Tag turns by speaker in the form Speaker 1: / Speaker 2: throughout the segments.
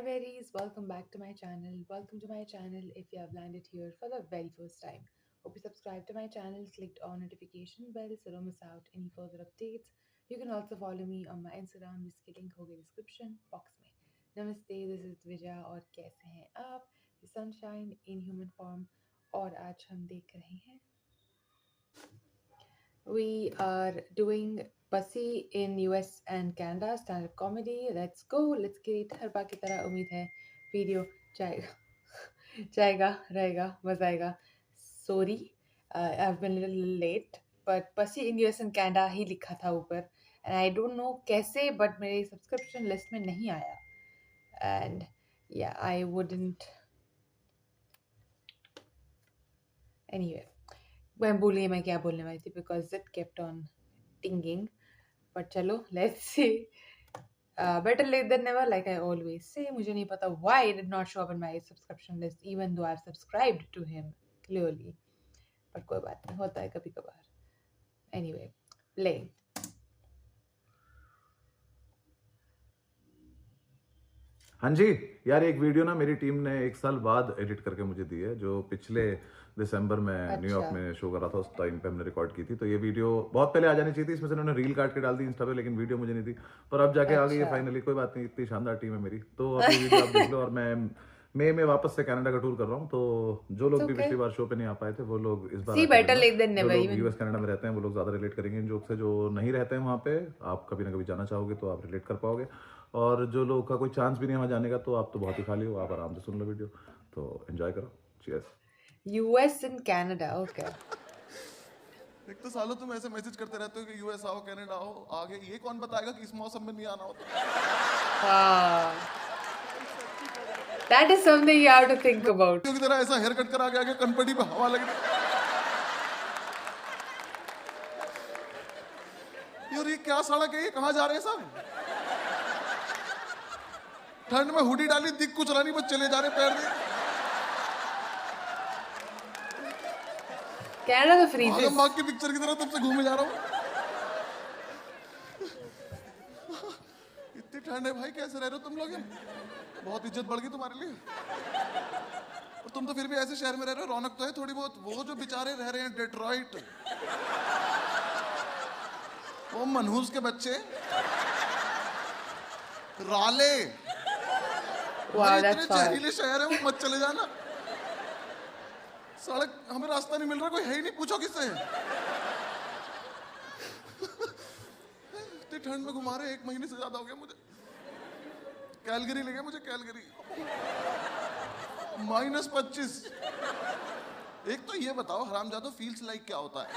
Speaker 1: Hi berries, welcome back to my channel. Welcome to my channel if you have landed here for the very first time. Hope you subscribed to my channel, clicked on notification bell so don't miss out any further updates. You can also follow me on my Instagram जिसकी link होगी description box में. Namaste, this is Dvija और कैसे हैं आप? The sunshine in human form और आज हम देख रहे हैं we are doing Pussy in US and Canada stand-up comedy. Let's go. Let's get it. हर बार की तरह उम्मीद है वीडियो जाएगा जाएगा रहेगा मजा आएगा. Sorry, I've been a little late, but Pussy in US and Canada ही लिखा था ऊपर and I don't know कैसे but मेरे subscription list में नहीं आया and yeah I wouldn't anyway. मैं भूलिए मैं क्या बोलने वाली थी because it kept on tinging. But चलो let's see. Better late than never, like I always say. मुझे नहीं पता why it did not show up in my subscription list, even though I've subscribed to him clearly. But कोई बात नहीं, होता है कभी कभार. Anyway, playing.
Speaker 2: हाँ जी यार, एक वीडियो ना मेरी टीम ने 1 साल बाद एडिट करके मुझे दी है, जो पिछले दिसंबर में न्यूयॉर्क में शो कर रहा था. उस टाइम पे हमने रिकॉर्ड की थी. तो ये वीडियो बहुत पहले आ जानी चाहिए थी. इसमें से उन्होंने रील काट के डाल दी इंस्टा पे, लेकिन वीडियो मुझे नहीं दी. पर अब जाके आ गई है फाइनली. कोई बात नहीं, इतनी शानदार टीम है मेरी. तो अब ये वीडियो आप देख लो. और मैं मई में वापस से कनाडा का टूर कर रहा हूँ. तो जो लोग भी पिछली बार शो पे नहीं आ पाए थे वो लोग इस बार जो लोग यूएस कनाडा में रहते हैं वो लोग ज्यादा रिलेट करेंगे इन जोक से. जो नहीं रहते हैं वहाँ पे, आप कभी ना कभी जाना चाहोगे तो आप रिलेट कर पाओगे. और जो लोग का कोई चांस भी नहीं है वहाँ जाने का, तो आप तो बहुत ही खाली हो, आप आराम से सुन लो वीडियो. तो एंजॉय करो. Cheers.
Speaker 1: US and Canada, okay.
Speaker 3: एक तो सालों तुम ऐसे मैसेज करते रहते हो कि यूएस आओ, कनाडा आओ. आगे ये कौन बताएगा कि इस मौसम में नहीं आना होता.
Speaker 1: That is something you have to think about.
Speaker 3: क्योंकि तेरा ऐसा हेयर कट करा गया कि कनपटी पे हवा लग रही. यार ये क्या सड़क है, ये कहाँ जा रहे हैं सब. ठंड में हुडी डाली, दिख कुछ रहा नहीं, बस चले जा रहे पैर में.
Speaker 1: Canada तो freezes.
Speaker 3: भागम भाग की पिक्चर की तरह तब से घूमे जा रहा हूँ. इतनी ठंड है भाई, कैसे रह रहे हो तुम लोग. बहुत इज्जत बढ़ गई तुम्हारे लिए. और तुम तो फिर भी ऐसे शहर में रह रहे हो, रौनक तो है थोड़ी बहुत. वो जो बेचारे रह रहे हैं डेट्रॉइट, वो मनहूस के बच्चे, राले, इतने जहरीले शहर है वो. मत चले जाना. सड़क हमें रास्ता नहीं मिल रहा, कोई है ही नहीं, पूछो किससे. इतनी ठंड में घुमा रहे, 1 महीने से ज्यादा हो गया मुझे. कैलगरी ले गए मुझे, कैलगरी. -25. एक तो ये बताओ हरामजादो, फील्स लाइक क्या होता है.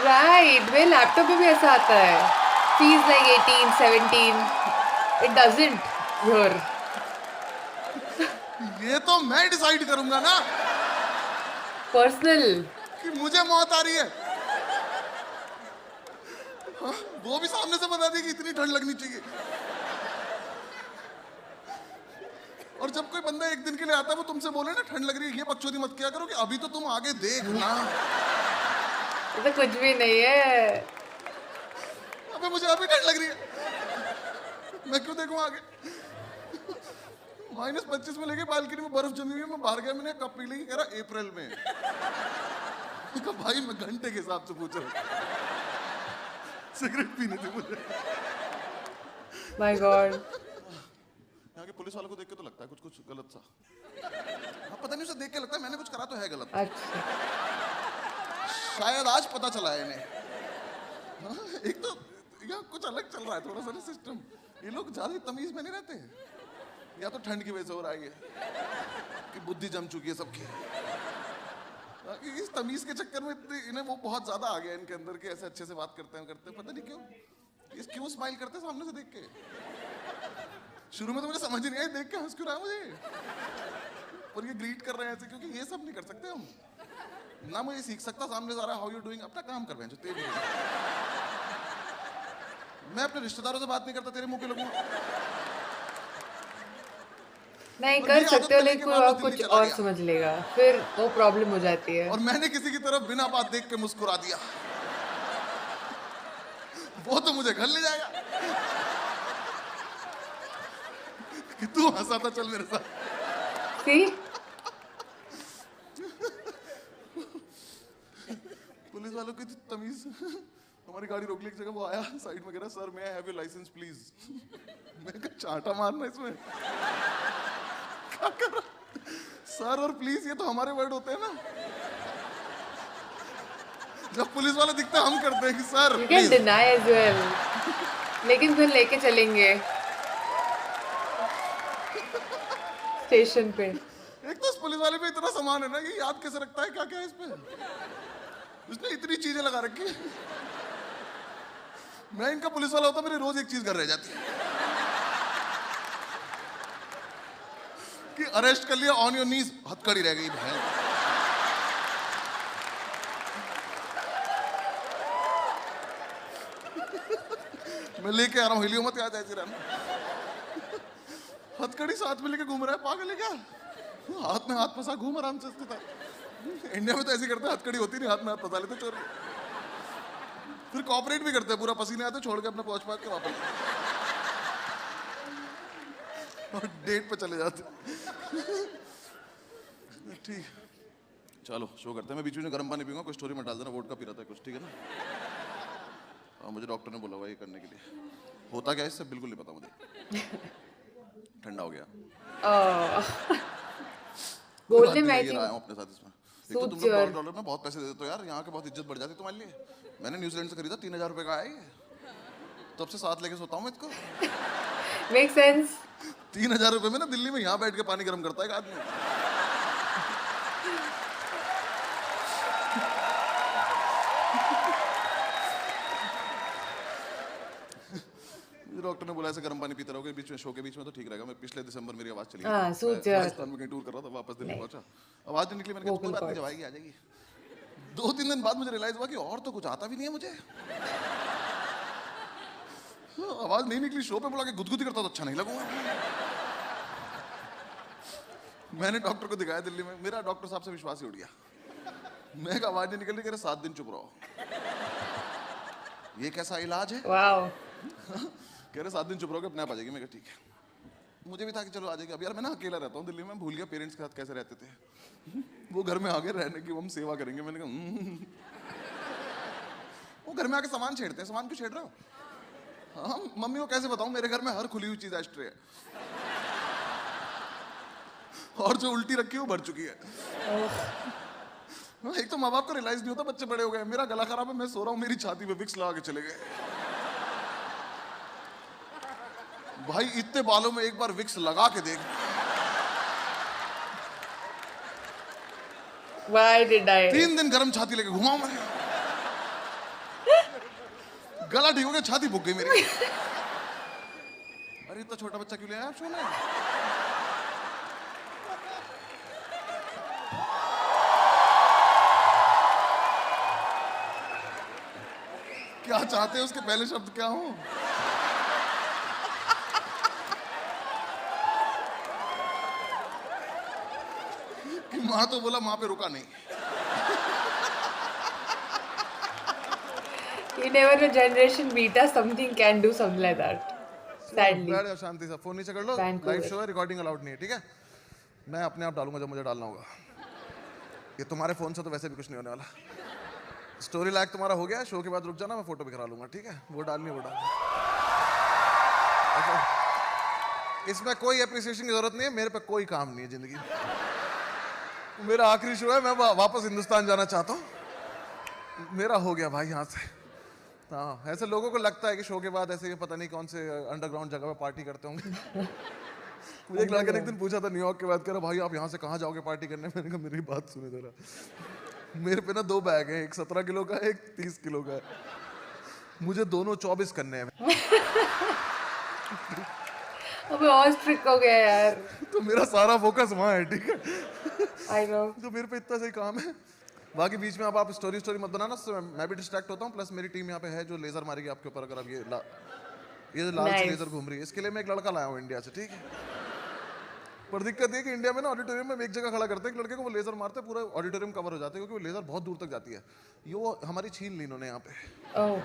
Speaker 1: Right, मेरे लैपटॉप पे भी ऐसा आता है. Feels like 18, 17. It doesn't here.
Speaker 3: ये तो मैं डिसाइड करूंगा ना
Speaker 1: Personal.
Speaker 3: कि मुझे मौत आ रही है. हाँ, वो भी सामने से बता दी कि इतनी ठंड लगनी चाहिए. और जब कोई बंदा 1 दिन के लिए आता है, वो तुमसे बोले ना ठंड लग रही है, ये बकचोदी मत किया करो कि अभी तो तुम आगे देख ना.
Speaker 1: ये तो कुछ भी नहीं है.
Speaker 3: अबे मुझे अभी ठंड लग रही है, मैं क्यों देखूं आगे. -25 में लेके बालकनी में बर्फ जमी हुई है. मैं बाहर गया, मैंने कब पी ली, कह रहा अप्रैल में. तो भाई मैं घंटे के हिसाब से पूछ रहा हूं. सिगरेट पीने थे मुझे.
Speaker 1: My God.
Speaker 3: यहाँ के पुलिस वालों को देख के तो लगता है कुछ कुछ गलत सा. हाँ, पता नहीं, उसे देख के लगता है मैंने कुछ करा तो है गलत.
Speaker 1: अच्छा.
Speaker 3: शायद आज पता चला है इन्हें. हाँ, एक तो यहाँ कुछ अलग चल रहा है थोड़ा सा सिस्टम. ये लोग ज्यादा तमीज में नहीं रहते, या तो ठंड की वजह से हो रहा है कि बुद्धि जम चुकी है सबकी. इस तमीज के चक्कर में इन्हें वो बहुत ज्यादा आ गया इनके अंदर, के ऐसे अच्छे से बात करते हैं पता नहीं क्यों. क्यों स्माइल करते हैं सामने से देख के. शुरू में तो मुझे समझ ही नहीं आई, देख के हंस क्यों रहा है मुझे. और ये ग्रीट कर रहे हैं ऐसे, क्योंकि ये सब नहीं कर सकते हम ना. मुझे सीख सकता सामने जा रहा है, हाउ यू डूइंग, अपना काम कर रहे हैं जो तेरे. मैं अपने रिश्तेदारों से बात नहीं करता, तेरे मुंह पे लगूं.
Speaker 1: नहीं कर सकते हो, लेकिन कोई कुछ और समझ लेगा, फिर वो प्रॉब्लम हो जाती है.
Speaker 3: और मैंने किसी की तरफ बिना बात देख के मुस्कुरा दिया, वो तो मुझे घर ले जाएगा. कि तू हंसा था, चल मेरे साथ।
Speaker 1: See?
Speaker 3: पुलिस वालों की तमीज। हमारी गाड़ी रोक ली एक जगह, वो आया साइड में, कह रहा सर मैं हैव योर लाइसेंस प्लीज। मैं कहा चांटा मारना इसमें। क्या कर रहा? सर और प्लीज ये तो हमारे वर्ड होते हैं ना। जब पुलिस वाले दिखते हैं हम करते हैं कि sir
Speaker 1: You can deny as well. लेकिन फिर लेके चलेंगे स्टेशन पे।
Speaker 3: एक तो इस पुलिस वाले पे इतना सामान है ना, ये याद कैसे रखता है क्या क्या है इस पे। उसने इतनी चीजें लगा रखी है। मैं इनका पुलिस वाला होता मेरी रोज एक चीज घर रह जाती कि अरेस्ट कर लिया ऑन योर नीज, हथकड़ी रह गई बहन। मैं लेके आ रहा हूँ, हिलियो मत, याद ऐसे रहना। हथकड़ी साथ में लेके घूम रहा है, पागल है क्या? हाथ में हाथ फंसा घूम आराम से था। इंडिया में तो ऐसे करते हैं, हथकड़ी होती नहीं, हाथ में हाथ फंसा लेते चोर। फिर कॉपरेट भी करते हैं, पूरा पसीने आते छोड़ के अपने पहुंच पाक के वापस और डेट पे चले जाते। ठीक, चलो शो करते हैं। मैं बीच में गर्म पानी पीऊंगा, कोई स्टोरी में डाल देना, वोडका पी रहा था कुछ, ठीक है ना? हाँ, मुझे डॉक्टर ने बोला हुआ ये करने के लिए। होता क्या है इससे बिल्कुल नहीं पता मुझे। ठंडा हो गया।
Speaker 1: बोलने में आई
Speaker 3: आया
Speaker 1: थिंक
Speaker 3: हूँ अपने साथ इसमें। एक तो तुम लोग डॉलर में बहुत पैसे देते हो यार, यहाँ के बहुत इज्जत बढ़ जाती है तुम्हारे लिए। मैंने न्यूजीलैंड से खरीदा, 3000 रुपए का आया ये। तब से साथ लेके सोता हूँ मैं इसको।
Speaker 1: Make sense.
Speaker 3: 3000 रुपए में ना दिल्ली में यहाँ बैठ के पानी गर्म करता है एक आदमी। डॉक्टर ने बोला ऐसे गर्म पानी पीते रहोगे बीच में, शो के बीच में तो ठीक रहेगा। मैं पिछले दिसंबर मेरी आवाज चली गई। राजस्थान में कहीं टूर कर रहा था, वापस दिल्ली पहुंचा, आवाज नहीं निकली। मैंने कहा कोई बात नहीं, जब आएगी आ जाएगी। 2-3 दिन बाद मुझे रियलाइज हुआ कि और तो कुछ आता भी नहीं है मुझे। आवाज नहीं निकली, शो पे बुला के गुदगुदी करता तो अच्छा नहीं लगूंगा। मैंने डॉक्टर को दिखाया दिल्ली में, मेरा डॉक्टर साहब से विश्वास ही उठ गया। मैं आवाज नहीं निकल रही, कह रहे 7 दिन चुप रहो। ये कैसा इलाज है?
Speaker 1: वाओ।
Speaker 3: कह रहे 7 दिन चुप रहोगे अपने आप आ जाएगी। मैं कहा ठीक है। मुझे भी था कि चलो आ जाएगी। अब यार मैं ना अकेला रहता हूँ दिल्ली में, भूल गया पेरेंट्स के साथ कैसे रहते थे। वो घर में आके रहने की हम सेवा करेंगे। मैंने कहा वो घर में आके सामान छेड़ते हैं। सामान क्यों छेड़ रहे हो? हाँ, मम्मी को कैसे बताऊं मेरे घर में हर खुली हुई चीज एस्ट्रे है और जो उल्टी रखी है वो भर चुकी है। एक तो माँ बाप को रियलाइज नहीं होता, बच्चे बड़े हो गए। मेरा गला खराब है, मैं सो रहा हूँ, मेरी छाती पे विक्स लगा के चले गए। भाई इतने बालों में एक बार विक्स लगा के देख।
Speaker 1: Why did I?
Speaker 3: 3 दिन गर्म छाती लेके घुमाऊं मैं। गला ठीक हो गया, छाती भुग गई मेरी। अरे इतना छोटा बच्चा क्यों ले आया आप शो में? क्या चाहते हैं, उसके पहले शब्द क्या हो? कि माँ तो बोला, माँ पे रुका नहीं।
Speaker 1: You never know, generation beta something can do something like that. Sadly.
Speaker 3: बैठ जाओ शांति से, फोन नीचे कर लो। लाइव शो है, रिकॉर्डिंग अलाउड नहीं है, ठीक है? मैं अपने आप डालूंगा जब मुझे डालना होगा। ये तुम्हारे फोन से तो वैसे भी कुछ नहीं होने वाला। स्टोरी लायक तुम्हारा हो गया, शो के बाद रुक जाना, मैं फोटो भी करा लूंगा, ठीक है? वो डालनी, वो डालनी। इसमें कोई एप्रिसिएशन की जरूरत नहीं है, मेरे पे कोई काम नहीं है जिंदगी में। मेरा आखिरी शो है, मैं वापस हिंदुस्तान जाना चाहता हूँ। मेरा हो गया भाई यहाँ से। हाँ, ऐसे लोगों को लगता है कि शो के बाद ऐसे पता नहीं कौन से अंडरग्राउंड जगह पे पार्टी करते होंगे। मुझे एक लड़के ने एक दिन पूछा था न्यूयॉर्क के बाद, कह रहा भाई आप यहाँ से कहाँ जाओगे पार्टी करने? मैंने कहा मेरी बात सुने जरा। मेरे पे ना 2 बैग है, एक 17 किलो का है, एक 30 किलो का है। मुझे दोनों 24 करने हैं।
Speaker 1: अबे और स्ट्रिक्ट हो गया यार।
Speaker 3: तो मेरा सारा फोकस वहाँ है, ठीक है?
Speaker 1: I know.
Speaker 3: तो मेरे पे इतना सही काम है। बाकी बीच में अब आप स्टोरी मत बनाना, मैं भी डिस्ट्रैक्ट होता हूँ। प्लस मेरी टीम यहाँ पे है जो लेजर मारेगी आपके ऊपर अगर आप ये जो लाल से लेजर घूम रही है। इसके लिए मैं एक लड़का लाया हूँ इंडिया से, ठीक है? पर दिक्कत ये कि इंडिया में ना ऑडिटोरियम में एक जगह खड़ा करते हैं एक लड़के को, वो लेजर मारते हैं, पूरा ऑडिटोरियम कवर हो जाता है, क्योंकि वो लेजर बहुत दूर तक जाती है। ये वो हमारी छीन ली इन्होंने यहाँ पे।
Speaker 1: Oh.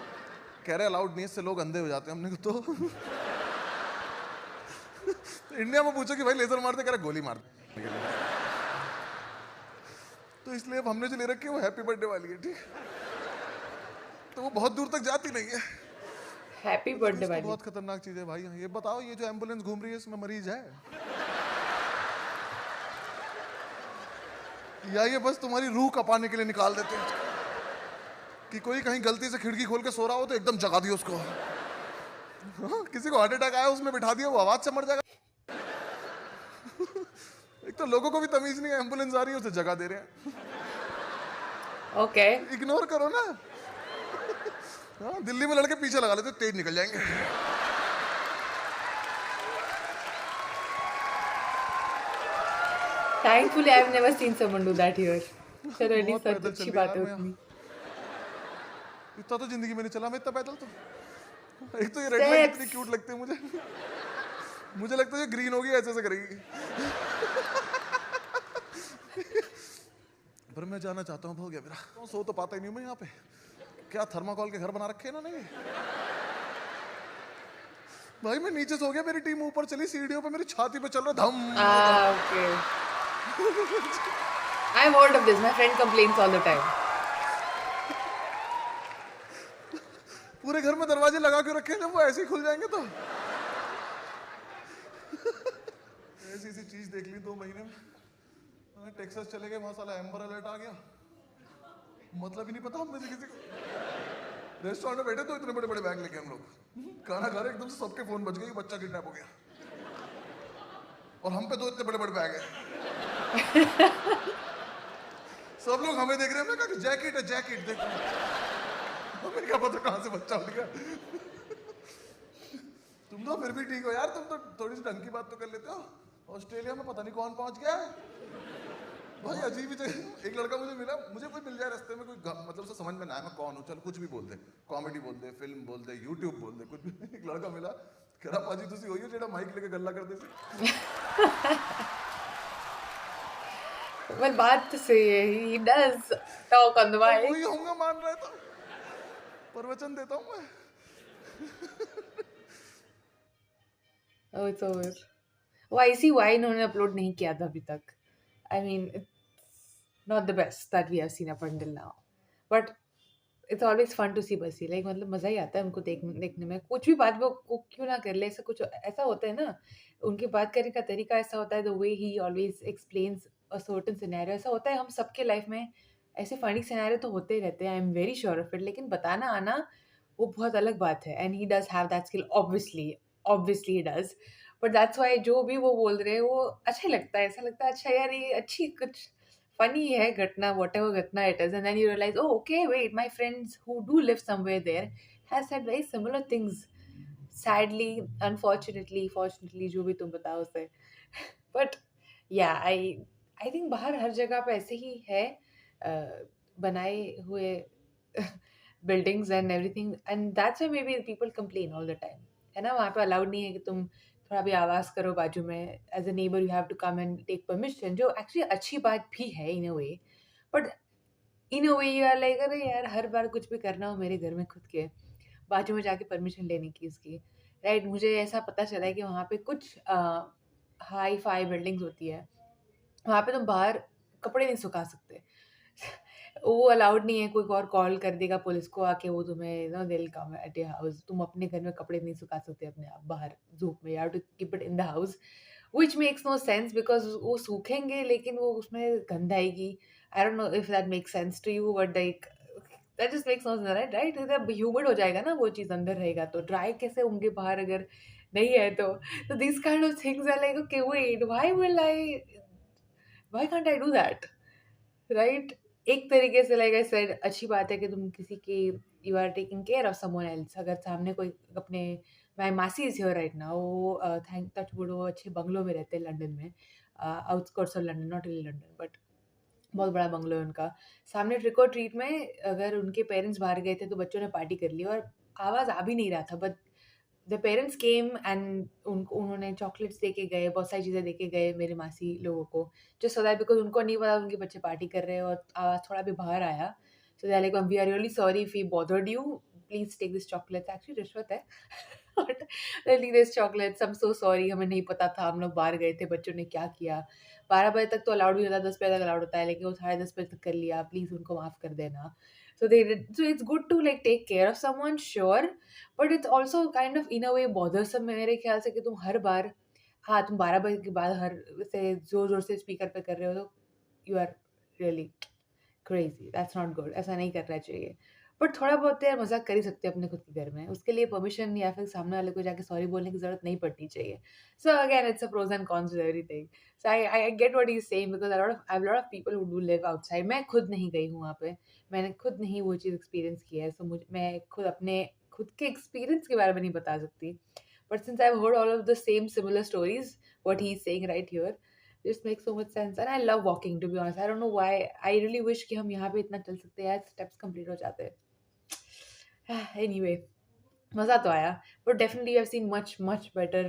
Speaker 3: कह रहे अलाउड नहीं, इससे लोग अंधे हो जाते हैं। हमने कहा तो इंडिया में पूछो कि भाई लेजर मारते, कह रहा गोली मारते। तो इसलिए अब हमने जो ले रखी है वो हैप्पी बर्थडे वाली है, ठीक। तो वो बहुत दूर तक जाती नहीं है।
Speaker 1: हैप्पी बर्थडे
Speaker 3: तो
Speaker 1: वाली।
Speaker 3: बहुत खतरनाक चीज है भाई। ये बताओ, ये जो एम्बुलेंस घूम रही है इसमें मरीज है या ये बस तुम्हारी रूह कपाने के लिए निकाल देते हैं कि कोई कहीं गलती से खिड़की खोल के सो रहा हो तो एकदम जगा दियो उसको। हाँ, किसी को हार्ट अटैक आया उसमें बिठा दिया, वो आवाज से मर जाएगा। एक तो लोगों को भी तमीज नहीं है, एम्बुलेंस आ रही है उसे जगा दे रहे हैं।
Speaker 1: ओके
Speaker 3: इग्नोर करो ना। हाँ, दिल्ली में लड़के पीछे लगा लेते, तेज निकल जाएंगे।
Speaker 1: Thankfully I have never seen someone do that here. चलो
Speaker 3: बहुत
Speaker 1: एटलीस्ट
Speaker 3: पैदल
Speaker 1: अच्छी
Speaker 3: चल रही
Speaker 1: बात है
Speaker 3: यार मैं।
Speaker 1: उतनी।
Speaker 3: इतना तो जिंदगी में नहीं चला मैं, इतना पैदल तो। एक तो ये रेड लाइट इतनी
Speaker 1: Steps.
Speaker 3: क्यूट लगती है मुझे। मुझे लगता है ये ग्रीन होगी ऐसे ऐसे करेगी। पर मैं जाना चाहता हूँ, हो गया मेरा। तो सो तो पाता ही नहीं हूँ मैं यहाँ पे। क्या थर्माकोल के घर बना रखे हैं इन्होंने ये। भाई मैं नीचे सो गया, मेरी टीम ऊपर चली सीढ़ियों पे, मेरी छाती पे चल रहा धम।
Speaker 1: Okay. I'm heard of this. My friend complains all the time.
Speaker 3: पूरे घर में दरवाजे लगा के रखे हैं, जब वो ऐसे ही खुल जाएंगे तो। ऐसी सी चीज देख ली 2 महीने में। टेक्सास चले गए, वहां साला एम्बर अलर्ट आ गया। मतलब ही नहीं पता हम में से किसी को। रेस्टोरेंट में बैठे तो इतने बड़े बड़े बैग लेके हम लोग खाना खा रहे, एकदम से सबके फोन बज गए, बच्चा किडनैप हो गया। और हम पे 2 इतने बड़े बड़े बैग है। सब लोग हमें देख रहे हैं। मैं कहा कि जैकेट है, जैकेट देखो। हमें क्या पता कहां से बच्चा उठ गया। तुम तो फिर भी ठीक हो यार, तुम तो थोड़ी सी ढंग की बात तो कर लेते हो। ऑस्ट्रेलिया में पता नहीं कौन पहुंच गया है भाई, अजीब ही जगह। एक लड़का मुझे मिला, मुझे कोई मिल जाए रास्ते में, कोई मतलब उसे समझ में ना आए मैं कौन हूँ, चल कुछ भी बोल दे, कॉमेडी बोल दे, फिल्म बोल दे, यूट्यूब बोल दे, कुछ भी। एक लड़का मिला, कह रहा पाजी तुसी होइए जेड़ा माइक लेके गल्ला करते सी।
Speaker 1: Well, बात तो सही है. He does talk on the
Speaker 3: तो
Speaker 1: mic.
Speaker 3: वही होऊंगा मान रहे तो प्रवचन देता हूँ मैं।
Speaker 1: Oh, it's over. Oh, I see why इन्होंने अपलोड नहीं किया था अभी तक. I mean, it's not the best that we have seen up until now. But it's always fun to see बसी. Like मतलब मजा ही आता है उनको देखने में. कुछ भी बात वो क्यों ना कर ले, ऐसा कुछ ऐसा होता है ना. उनकी बात करने का तरीका ऐसा होता है. The way he always explains a certain scenario ऐसा होता है. हम सबके लाइफ में ऐसे फनी सिनेरियो तो होते ही रहते हैं. I am very sure of it. लेकिन बताना आना वो बहुत अलग बात है. And he does have that skill. Obviously he does. But that's why जो भी वो बोल रहे हैं वो अच्छा ही लगता है. ऐसा लगता है अच्छा यार ये अच्छी कुछ फनी है घटना, whatever घटना it is, and then you realize, oh okay, wait, my friends who do live somewhere there has said very similar things. Sadly, unfortunately, fortunately, जो भी तुम बताओ उसे. But yeah, I think बाहर हर जगह पे ऐसे ही है. बनाए हुए buildings and everything, and that's why maybe people complain all the time. है ना, वहाँ पे अलाउड नहीं है कि तुम थोड़ा भी आवाज़ करो बाजू में. As a neighbour you have to come and take permission, जो एक्चुअली अच्छी बात भी है in a way. But in a way you are like अरे यार हर बार कुछ भी करना हो मेरे घर में खुद के बाजू में जाके परमिशन लेने की इसकी. राइट, मुझे ऐसा पता चला है कि वहाँ पे कुछ हाई फाई बिल्डिंग्स होती है, वहाँ पे तुम बाहर कपड़े नहीं सुखा सकते. वो अलाउड नहीं है. कोई और कॉल कर देगा पुलिस को आके, वो तुम्हें no they will come at your house. तुम अपने घर में कपड़े नहीं सुखा सकते अपने आप बाहर धूप में. You have to keep it in the house, which makes no sense because वो सूखेंगे लेकिन वो उसमें गंध आएगी. I don't know if that makes sense to you, but like that just makes no sense. Right, जब ह्यूमिड हो जाएगा ना वो चीज़ अंदर रहेगा तो ड्राई कैसे होंगे बाहर अगर नहीं है तो this kind of things are like okay wait, why can't I do that. Right, एक तरीके से लाइक आई सेड अच्छी बात है कि तुम किसी की you are taking care of someone else. अगर सामने कोई अपने माय मासी इज हियर राइट नाउ, वो थैंक टच वुड वो अच्छे बंगलो में रहते हैं लंदन में, outskirts of London, not really London but बहुत बड़ा बंगलो है उनका. सामने ट्रिक और ट्रीट में अगर उनके पेरेंट्स बाहर गए थे तो बच्चों ने पार्टी कर ली और आवाज़ आ भी नहीं रहा था. But the parents came and उन्होंने चॉकलेट्स दे के गए, बहुत सारी चीज़ें दे के गए मेरे मासी लोगों को, जस्ट सो दैट बिकॉज़ उनको नहीं पता उनके बच्चे पार्टी कर रहे हैं और आवाज़ थोड़ा भी बाहर आया. So they are like we are really sorry if we bothered you, please take this chocolates. Actually रिश्वत है. Not really this chocolates, I am so sorry, हमें नहीं पता था, हम लोग बाहर गए थे, बच्चों ने क्या किया। 12 बजे तक तो अलाउड भी होता है, 10 बजे तक अलाउड होता है, लेकिन वो साढ़े 10 बजे तक कर लिया, प्लीज़ उनको माफ़ कर देना। So they did, so it's good to like take care of someone, sure, but it's also kind of in a way bothersome मेरे ख्याल से, कि तुम हर बार, हाँ, तुम 12 बजे के बाद हर से ज़ोर-ज़ोर से स्पीकर पे कर रहे हो, तो you are really crazy, that's not good, ऐसा नहीं करना चाहिए। बट थोड़ा बहुत तो यार मज़ाक कर ही सकते हैं अपने खुद के घर में, उसके लिए परमिशन या फिर सामने वाले को जाके सॉरी बोलने की ज़रूरत नहीं पड़नी चाहिए। So again it's a pros and cons to everything. So I get what he is saying, because I have lot of people who do live outside. मैं खुद नहीं गई हूँ वहाँ पे, मैंने खुद नहीं वो चीज़ एक्सपीरियंस किया है, सो मैं खुद अपने खुद के एक्सपीरियंस के बारे में नहीं बता सकती। But since I've heard all of the same similar stories, what he's saying right here, this makes so much sense. And I love walking, to be honest. I don't know why. I really wish कि हम यहाँ पे इतना चल सकते हैं, steps complete हो जाते हैं। Anyway, मज़ा तो आया, but definitely I've seen much better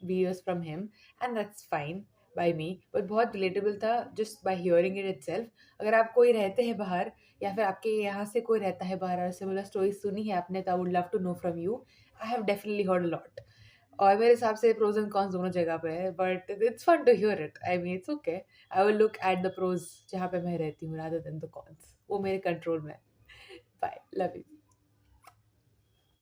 Speaker 1: videos from him, and that's fine by me. But बहुत relatable था just by hearing it itself. अगर आप कोई रहते हैं बाहर, या फिर आपके यहाँ से कोई रहता है बाहर और similar stories सुनी है आपने, तो I would love to know from you. I have definitely heard a lot. और मेरे हिसाब से प्रोज एंड कॉन्स दोनों जगह पे है, but it's fun to hear it, I mean it's okay. I will look at the pros जहाँ पे मैं रहती हूँ रादर देन द कॉन्स, वो मेरे कंट्रोल में है। Bye, love you.